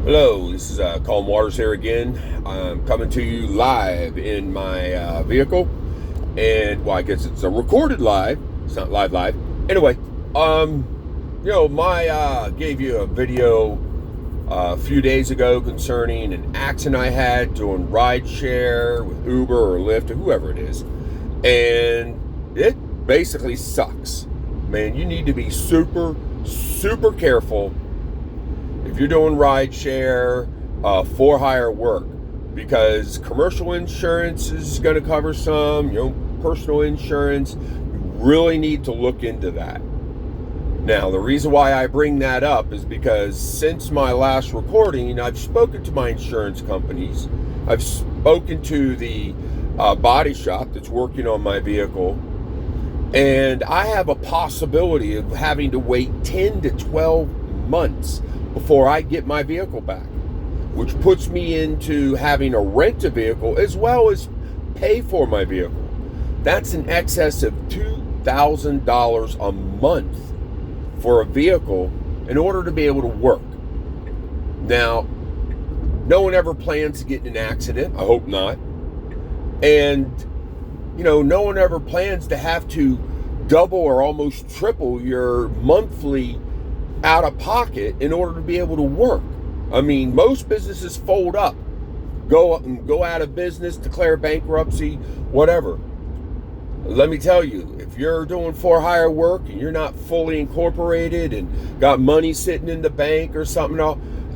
Hello, this is Colin Waters here again. I'm coming to you live in my vehicle, and well, I guess it's a recorded live. It's not live. Anyway, my gave you a video a few days ago concerning an accident I had doing ride share with Uber or Lyft or whoever it is, and it basically sucks. Man, you need to be super careful if you're doing ride share for hire work, because commercial insurance is going to cover some, personal insurance. You really need to look into that. Now, the reason why I bring that up is because since my last recording, I've spoken to my insurance companies. I've spoken to the body shop that's working on my vehicle, and I have a possibility of having to wait 10 to 12 months before I get my vehicle back, which puts me into having to rent a vehicle as well as pay for my vehicle. That's in excess of $2,000 a month for a vehicle in order to be able to work. Now, no one ever plans to get in an accident. I hope not. And, no one ever plans to have to double or almost triple your monthly out of pocket in order to be able to work. I mean, most businesses fold up, go out of business, declare bankruptcy, whatever. Let me tell you, if you're doing for hire work and you're not fully incorporated and got money sitting in the bank or something,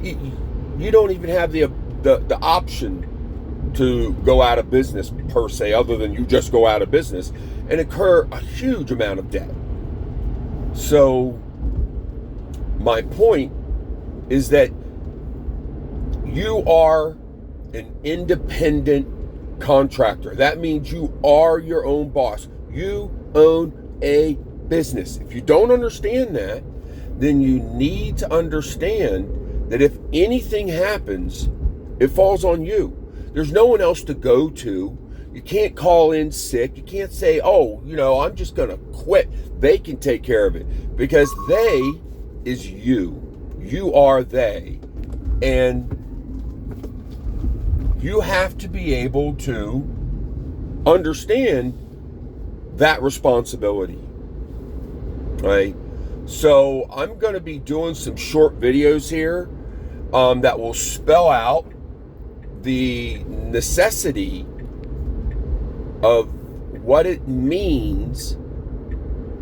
you don't even have the option to go out of business per se, other than you just go out of business and incur a huge amount of debt. So my point is that you are an independent contractor. That means you are your own boss. You own a business. If you don't understand that, then you need to understand that if anything happens, it falls on you. There's no one else to go to. You can't call in sick. You can't say, I'm just going to quit. They can take care of it, because they is you. You are they. And you have to be able to understand that responsibility. Right? So I'm going to be doing some short videos here that will spell out the necessity of what it means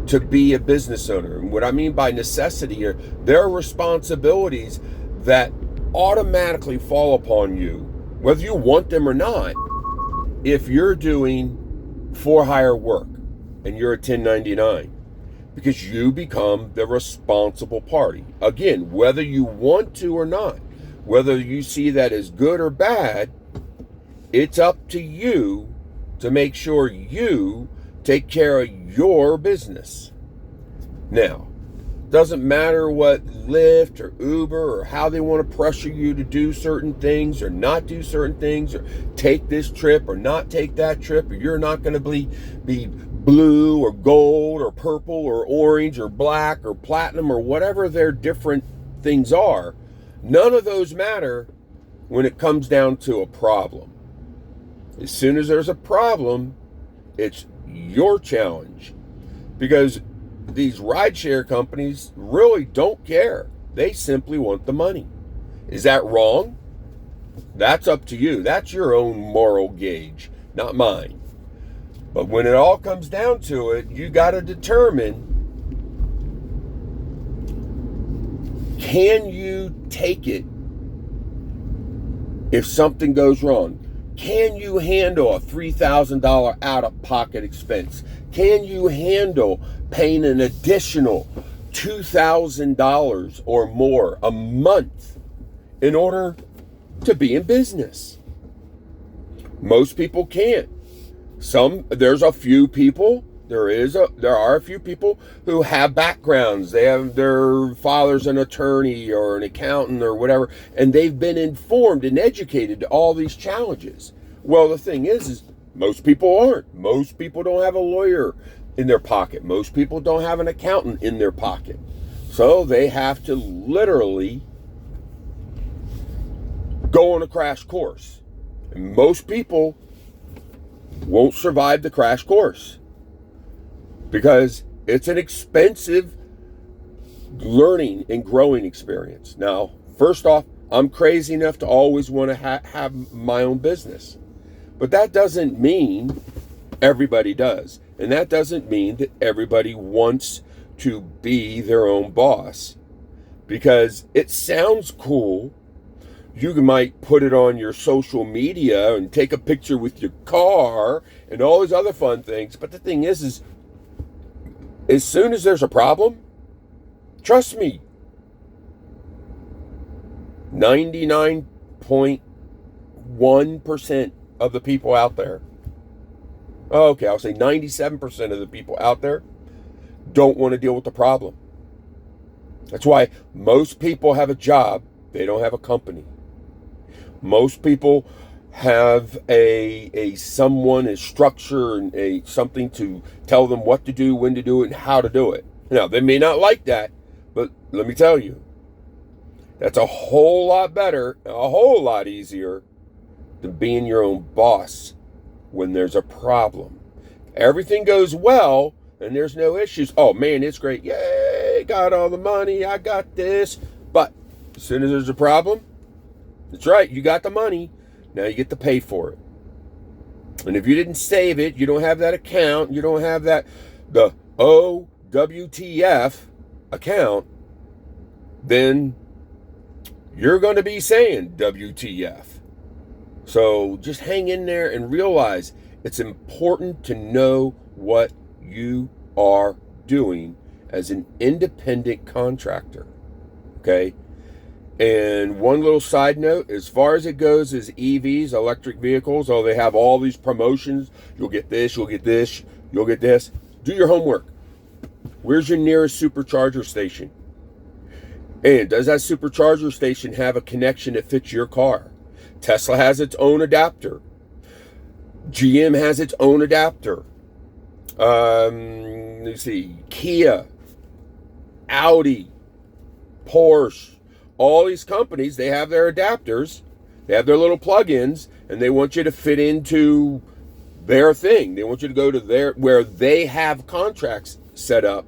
to be a business owner. And what I mean by necessity are there are responsibilities that automatically fall upon you, whether you want them or not, if you're doing for hire work and you're a 1099, because you become the responsible party. Again, whether you want to or not, whether you see that as good or bad, it's up to you to make sure you take care of your business. Now, doesn't matter what Lyft or Uber or how they want to pressure you to do certain things or not do certain things, or take this trip or not take that trip, or you're not going to be blue or gold or purple or orange or black or platinum or whatever their different things are. None of those matter when it comes down to a problem. As soon as there's a problem, it's your challenge, because these rideshare companies really don't care. They simply want the money. Is that wrong? That's up to you. That's your own moral gauge, not mine. But when it all comes down to it, you got to determine, can you take it if something goes wrong? Can you handle a $3,000 out-of-pocket expense? Can you handle paying an additional $2,000 or more a month in order to be in business? Most people can't. There are a few people who have backgrounds. They have their father's an attorney or an accountant or whatever, and they've been informed and educated to all these challenges. Well, the thing is most people aren't. Most people don't have a lawyer in their pocket. Most people don't have an accountant in their pocket. So they have to literally go on a crash course. And most people won't survive the crash course because it's an expensive learning and growing experience. Now, first off, I'm crazy enough to always want to have my own business. But that doesn't mean everybody does. And that doesn't mean that everybody wants to be their own boss. Because it sounds cool. You might put it on your social media and take a picture with your car and all these other fun things. But the thing is as soon as there's a problem, trust me, 99.1% of the people out there, okay, I'll say 97% of the people out there don't want to deal with the problem. That's why most people have a job, they don't have a company. Most people have a someone, a structure, and something to tell them what to do, when to do it, and how to do it. Now, they may not like that, but let me tell you, that's a whole lot better, a whole lot easier than being your own boss when there's a problem. Everything goes well and there's no issues. Oh man, it's great. Yay, got all the money, I got this. But as soon as there's a problem, that's right, you got the money. Now you get to pay for it. And if you didn't save it, you don't have that account, you don't have the OWTF account, then you're going to be saying WTF. So just hang in there and realize it's important to know what you are doing as an independent contractor. Okay? And one little side note, as far as it goes as EVs, electric vehicles, oh, they have all these promotions. You'll get this, you'll get this, you'll get this. Do your homework. Where's your nearest supercharger station? And does that supercharger station have a connection that fits your car? Tesla has its own adapter. GM has its own adapter. Let's see, Kia, Audi, Porsche, all these companies, they have their adapters, they have their little plug-ins, and they want you to fit into their thing. They want you to go to where they have contracts set up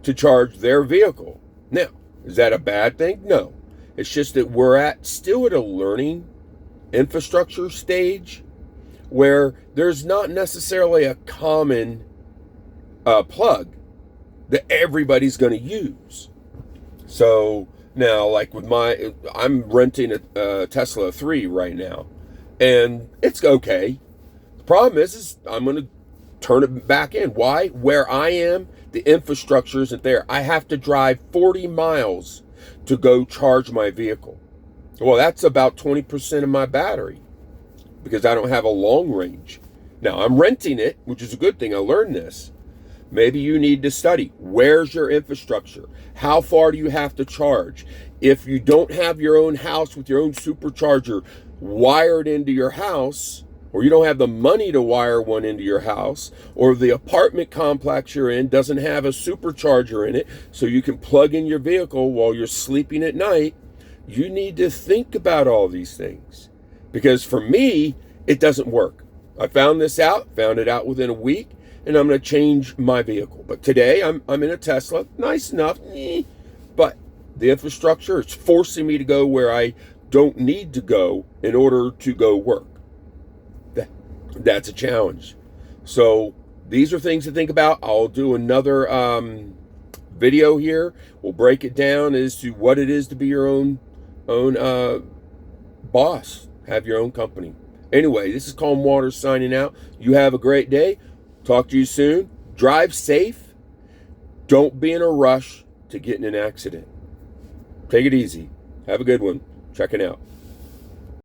to charge their vehicle. Now, is that a bad thing? No. It's just that we're still at a learning infrastructure stage where there's not necessarily a common plug that everybody's going to use. So now, like with I'm renting a Tesla 3 right now, and it's okay. The problem is I'm going to turn it back in. Why? Where I am, the infrastructure isn't there. I have to drive 40 miles to go charge my vehicle. Well, that's about 20% of my battery because I don't have a long range. Now, I'm renting it, which is a good thing. I learned this. Maybe you need to study. Where's your infrastructure? How far do you have to charge? If you don't have your own house with your own supercharger wired into your house, or you don't have the money to wire one into your house, or the apartment complex you're in doesn't have a supercharger in it so you can plug in your vehicle while you're sleeping at night, you need to think about all these things. Because for me, it doesn't work. I found it out within a week, and I'm going to change my vehicle. But today, I'm in a Tesla, nice enough, but the infrastructure is forcing me to go where I don't need to go in order to go work. That's a challenge. So these are things to think about. I'll do another video here. We'll break it down as to what it is to be your own boss, have your own company. Anyway, this is Calm Waters signing out. You have a great day. Talk to you soon. Drive safe. Don't be in a rush to get in an accident. Take it easy. Have a good one. Checking out.